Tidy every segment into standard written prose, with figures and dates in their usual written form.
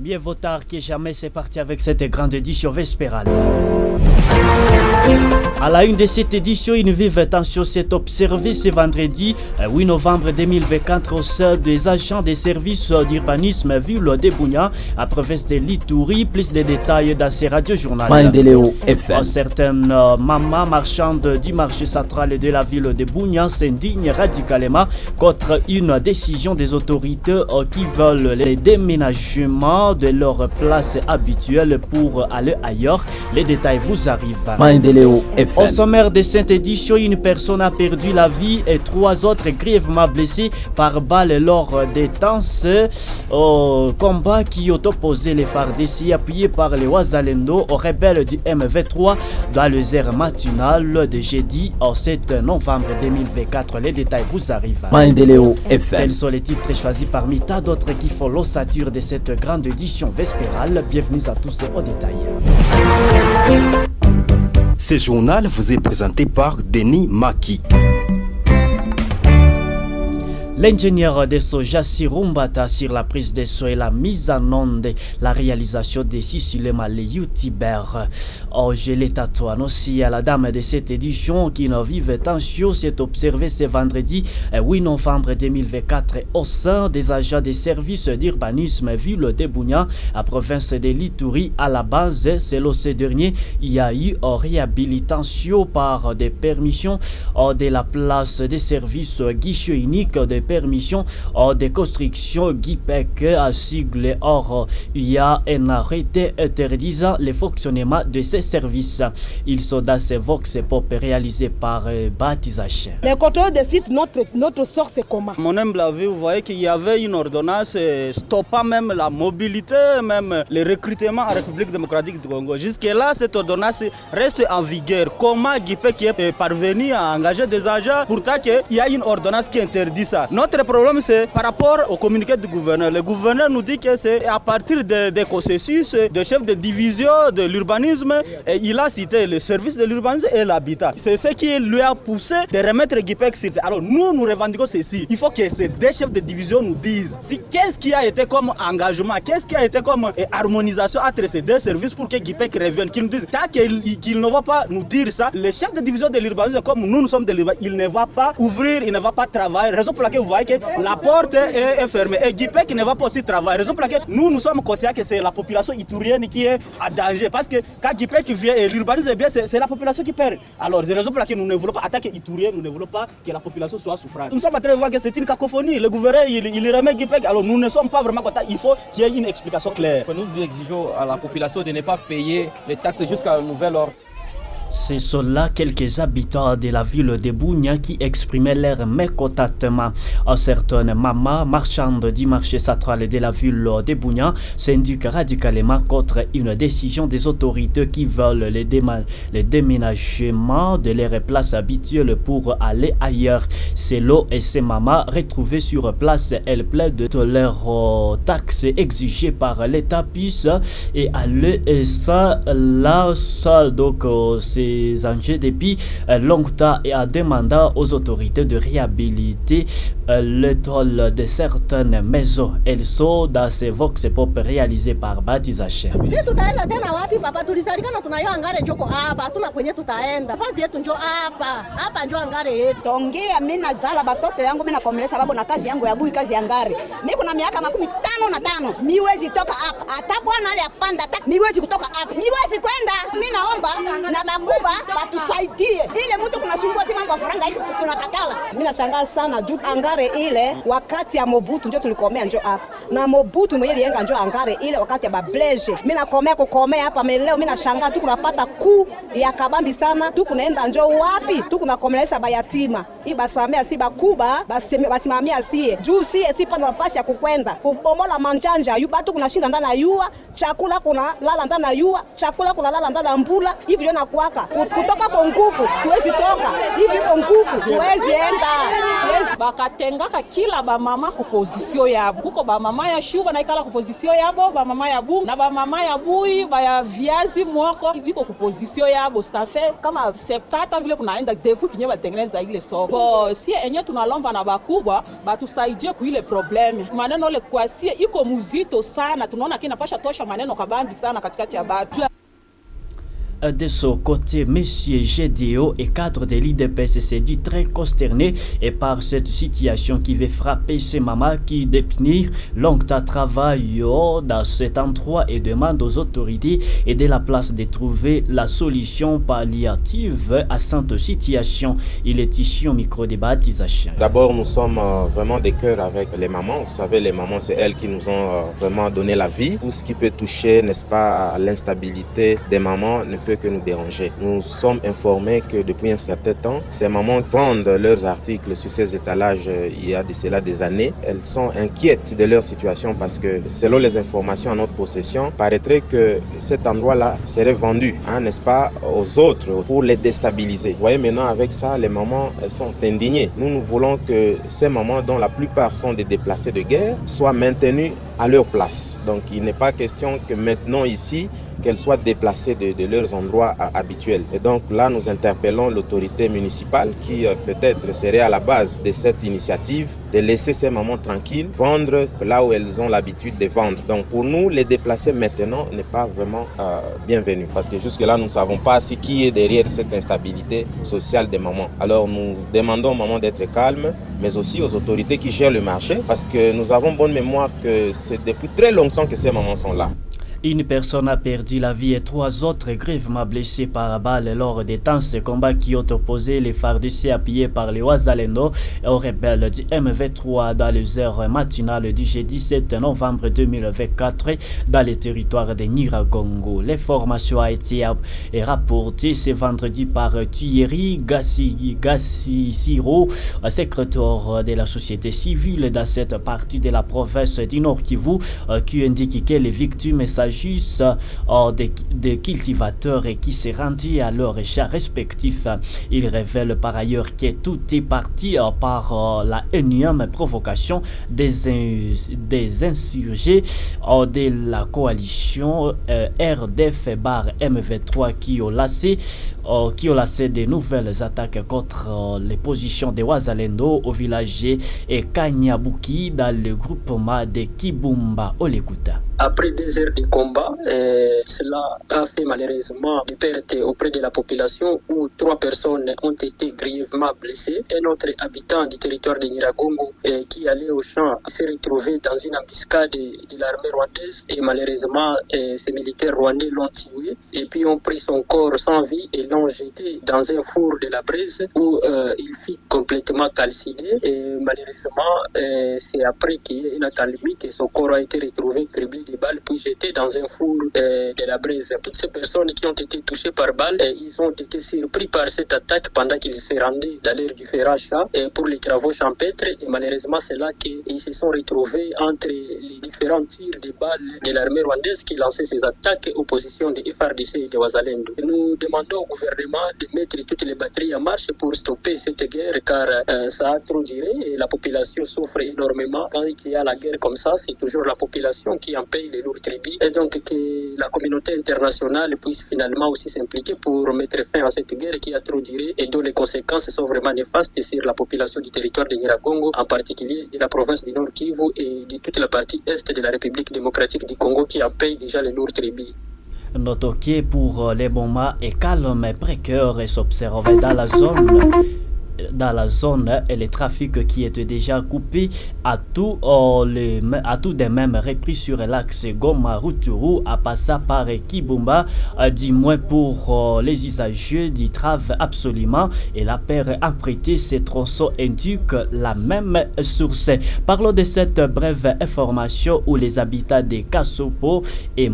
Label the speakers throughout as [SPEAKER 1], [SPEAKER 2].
[SPEAKER 1] Mieux vaut tard que jamais, c'est parti avec cette grande édition vespérale. À la une de cette édition, une vive tension s'est observée ce vendredi 8 novembre 2024 au sein des agents des services d'urbanisme ville de Bunia à province de l'Ituri. Plus de détails dans ces radiojournaux. Certaines mamans marchandes du marché central de la ville de Bunia s'indignent radicalement contre une décision des autorités qui veulent le déménagement de leur place habituelle pour aller ailleurs. Les détails vous arrivent. Au sommaire de cette édition, une personne a perdu la vie et 3 autres grièvement blessés par balle lors des danses au combat qui ont opposé les FARDC appuyés par les Wazalendo aux rebelles du MV3 dans les heures matinales de jeudi au 7 novembre 2024. Les détails vous arrivent. Tels sont les titres choisis parmi tant d'autres qui font l'ossature de cette grande édition vespérale. Bienvenue à tous et au détail.
[SPEAKER 2] Ce journal vous est présenté par Denis Maki.
[SPEAKER 1] L'ingénieur de soja Sirumbata sur la prise de son et la mise en onde, la réalisation des Sisulema, les youtubeurs. Je l'ai tatoué aussi à la dame de cette édition qui n'a vive tension s'est observée ce vendredi 8 novembre 2024 au sein des agents des services d'urbanisme ville de Bunia à province de l'Ituri. À la base, selon ce dernier, il y a eu une réhabilitation par des permissions de la place des services guichet unique de permission de construction GIPEC à sigle. Or, il y a un arrêté interdisant le fonctionnement de ces services. Ils sont dans ces vox pop réalisés par Baptiste.
[SPEAKER 3] Les contrôles décident notre sort, c'est comment?
[SPEAKER 4] Mon humble avis, vous voyez qu'il y avait une ordonnance stoppant même la mobilité, même le recrutement en République démocratique du Congo. Jusque-là, cette ordonnance reste en vigueur. Comment GIPEC est parvenu à engager des agents pourtant qu'il y a une ordonnance qui interdit ça? Notre problème, c'est par rapport au communiqué du gouverneur. Le gouverneur nous dit que c'est à partir des processus de chef de division de l'urbanisme. Et il a cité le service de l'urbanisme et l'habitat. C'est ce qui lui a poussé de remettre GIPEC sur terre. Alors nous revendiquons ceci. Il faut que ces deux chefs de division nous disent qu'est-ce qui a été comme engagement, qu'est-ce qui a été comme harmonisation entre ces deux services pour que GIPEC revienne. Qu'ils nous disent, tant qu'il ne va pas nous dire ça, le chef de division de l'urbanisme, comme nous sommes de l'urbanisme, il ne va pas ouvrir, il ne va pas travailler. Raison pour laquelle vous voyez que la porte est fermée. Et GIPEC ne va pas aussi travailler. Raison pour laquelle nous sommes conscients que c'est la population iturienne qui est à danger. Parce que quand GIPEC vient et l'urbanisme, c'est la population qui perd. Alors, c'est la raison pour laquelle nous ne voulons pas attaquer Iturien, nous ne voulons pas que la population soit souffrante. Nous sommes en train de voir que c'est une cacophonie. Le gouverneur, il remet GIPEC. Alors, nous ne sommes pas vraiment contents. Il faut qu'il y ait une explication claire.
[SPEAKER 5] Nous exigeons à la population de ne pas payer les taxes jusqu'à un nouvel ordre.
[SPEAKER 1] Ce sont là quelques habitants de la ville de Bunia qui exprimaient leur mécontentement. Certaines mamans marchandes du marché central de la ville de Bunia s'indiquent radicalement contre une décision des autorités qui veulent le déménagement de leurs places habituelles pour aller ailleurs. Selon ces mamans retrouvées sur place, elles plaident de leurs taxes exigées par l'État puisse et aller ça là ça donc ces enjeux depuis longtemps et a demandé aux autorités de réhabiliter le toll de certaines maisons. Elles sont dans ces vox pop réalisés par Batizache.
[SPEAKER 6] Si tutaenda tena wapi papa, tulisalikana tunayo angare njoko hapa, hatuna kwenye tutaenda. Basi yetu njoo hapa njoo angare yetu.
[SPEAKER 3] Tongea mimi nazala batoto yangu mimi nakomeleza sababu na kazi yangu ya bui kazi ya ngare. Mimi kuna miaka 55. Miwezi toka hapa. Hata bwana ale apanda hata miwezi kutoka hapa. Miwezi kwenda. Mimi naomba na makuba batusaidie. Ile mtu kunasumbua si mambo ya franga hiyo tunakatala. Mimi nashangaa sana juu angare ile wakati ya Mobutu ndio tulikomea njoo hapa. Na Mobutu mwenyewe yenga njoo angare ile wakati ya bableje. Mimi nakomea kukomea hapa leo mimi nashangaa tu kunapata kuu ya kabambi sana. Tu kunaenda njoo wapi? Tu kunakomeleza bayatima. Hii basamea si bakuba basimamia sie. Juu si pa nafasi ya kukwenda. Kubomola manjanja yu batu kunashinda ndani ya yua, chakula kuna lala ndani ya yua, chakula kuna lala ndani ya mbula. Hivi ndio nakuaka. Kutoka kwa nguvu tuwezi toka. Hivi kwa nguvu tuwezi enda.
[SPEAKER 7] bakatengaka kila bamama ku position yabo kuko bamama ya shuka naikala ku position yabo bamama ya bu na bamama ya bui baya viazi mwoko biko ku position yabo stafe kama 70 vile kunaenda depuis kinye batengeneza ile soko si enye tunalomba na bakubwa batusaidie ku ile probleme maneno le kwasie iko muzito sana tunaona kinapasha tosha maneno kabambi sana katikati ya batu.
[SPEAKER 1] De son côté, M. Gédéo et cadre de l'IDPS s'est dit très consterné et par cette situation qui va frapper ces mamans qui depuis longtemps travaillent dans cet endroit et demande aux autorités et de la place de trouver la solution palliative à cette situation. Il est ici au micro-débat d'Isachin.
[SPEAKER 8] D'abord, nous sommes vraiment des cœurs avec les mamans. Vous savez, les mamans, c'est elles qui nous ont vraiment donné la vie. Tout ce qui peut toucher, n'est-ce pas, à l'instabilité des mamans ne peut que nous déranger. Nous sommes informés que depuis un certain temps, ces mamans vendent leurs articles sur ces étalages il y a de cela des années. Elles sont inquiètes de leur situation parce que selon les informations à notre possession, paraîtrait que cet endroit-là serait vendu, n'est-ce pas, aux autres pour les déstabiliser. Vous voyez maintenant avec ça, les mamans elles sont indignées. Nous voulons que ces mamans, dont la plupart sont des déplacés de guerre, soient maintenues à leur place. Donc il n'est pas question que maintenant ici, qu'elles soient déplacées de leurs endroits habituels. Et donc là, nous interpellons l'autorité municipale qui peut-être serait à la base de cette initiative de laisser ces mamans tranquilles, vendre là où elles ont l'habitude de vendre. Donc pour nous, les déplacer maintenant n'est pas vraiment bienvenu parce que jusque-là, nous ne savons pas qui est derrière cette instabilité sociale des mamans. Alors nous demandons aux mamans d'être calmes, mais aussi aux autorités qui gèrent le marché parce que nous avons bonne mémoire que c'est depuis très longtemps que ces mamans sont là.
[SPEAKER 1] Une personne a perdu la vie et 3 autres grièvement blessés par balle lors des intenses combats qui ont opposé les FARDC appuyés par les Wazalendo aux rebelles du MV3 dans les heures matinales du jeudi 7 novembre 2024 dans les territoires de Nyiragongo. L'information a été rapportée ce vendredi par Thierry Gassiro, secrétaire de la société civile dans cette partie de la province du Nord Kivu, qui indique que les victimes juste des cultivateurs et qui s'est rendu à leurs chats respectifs. Il révèle par ailleurs que tout est parti par la énième provocation des insurgés de la coalition RDF-MV3 qui ont lancé de nouvelles attaques contre les positions des Wazalendo au village et Kanyabuki dans le groupement de Kibumba Olekuta.
[SPEAKER 9] Après 2 heures de combat, cela a fait malheureusement des pertes auprès de la population où 3 personnes ont été grièvement blessées. Un autre habitant du territoire de Nyiragongo qui allait au champ s'est retrouvé dans une embuscade de l'armée rwandaise et malheureusement ces militaires rwandais l'ont tué et puis ont pris son corps sans vie et l'ont jeté dans un four de la braise où il fut complètement calciné et malheureusement c'est après qu'il y a une accalmie que son corps a été retrouvé criblé de balles puis jeté dans un four de la braise. Toutes ces personnes qui ont été touchées par balles, ils ont été surpris par cette attaque pendant qu'ils se rendaient dans l'aire du Ferracha pour les travaux champêtres et malheureusement c'est là qu'ils se sont retrouvés entre les différents tirs de balles de l'armée rwandaise qui lançait ces attaques aux positions de FARDC et de Wazalendo. Nous demandons au gouvernement de mettre toutes les batteries en marche pour stopper cette guerre car ça a trop duré et la population souffre énormément. Quand il y a la guerre comme ça, c'est toujours la population qui en paye les lourds tributs et donc que la communauté internationale puisse finalement aussi s'impliquer pour mettre fin à cette guerre qui a trop duré et dont les conséquences sont vraiment néfastes sur la population du territoire de Nyiragongo, en particulier de la province du Nord Kivu et de toute la partie est de la République démocratique du Congo qui en paye déjà les lourds tributs.
[SPEAKER 1] Notons que pour les moments et calme et précaire et s'observer dans la zone et le trafic qui était déjà coupé à tout de même repris sur l'axe Goma-Rutshuru à passer par Kibumba, du moins pour les usagers du travail absolument et la paire emprunté ces tronçons indique la même source. Parlons de cette brève information où les habitants de Kasopo et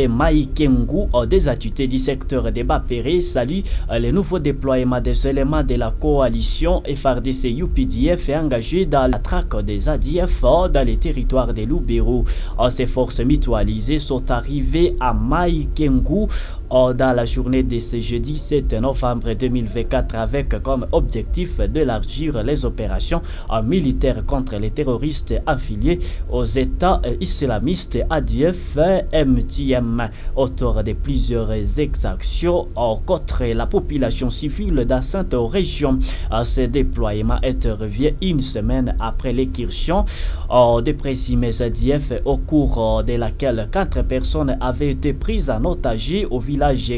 [SPEAKER 1] Maïkengu des attutés du secteur de Bapéré saluent le nouveau déploiement des éléments de la coalition FARDC UPDF est engagé dans la traque des ADF dans les territoires de Lubero. Ces forces mutualisées sont arrivées à Maïkengu dans la journée de ce jeudi 7 novembre 2024 avec comme objectif d'élargir les opérations militaires contre les terroristes affiliés aux États islamistes ADF MTM autour de plusieurs exactions contre la population civile dans cette région. Ce déploiement intervient une semaine après l'incursion des présumés ADF au cours de laquelle 4 personnes avaient été prises en otage au village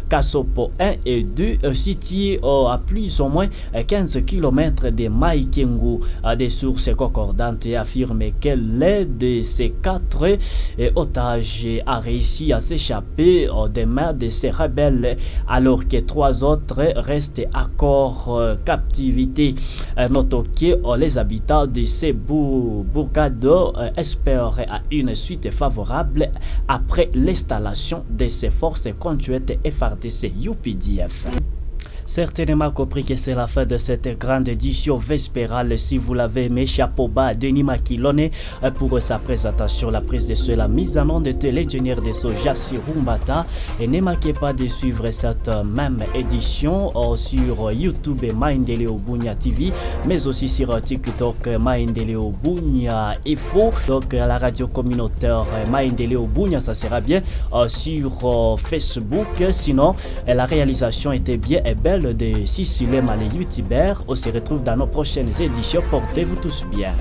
[SPEAKER 1] Kasopo 1 et 2 situés à plus ou moins 15 km de Maikengu. Des sources concordantes affirment que l'un de ces 4 otages a réussi à s'échapper des mains de ces rebelles alors que 3 autres restent encore captivité. Notons que les habitants de ces bourgades espèrent à une suite favorable après l'installation de ces forces conjointes FARDC UPDF. Certainement compris que c'est la fin de cette grande édition vespérale. Si vous l'avez aimé, chapeau bas à Denis Makilone pour sa présentation. La prise de cela mise en onde de l'ingénieur de Soja Sirumbata. Et ne manquez pas de suivre cette même édition sur YouTube Maendeleo Bunia TV, mais aussi sur TikTok Maendeleo Bunia Info. Donc la radio communautaire Maendeleo Bunia, ça sera bien sur Facebook. Sinon, la réalisation était bien et belle de Sissulema les youtubeurs. On se retrouve dans nos prochaines éditions. Portez-vous tous bien.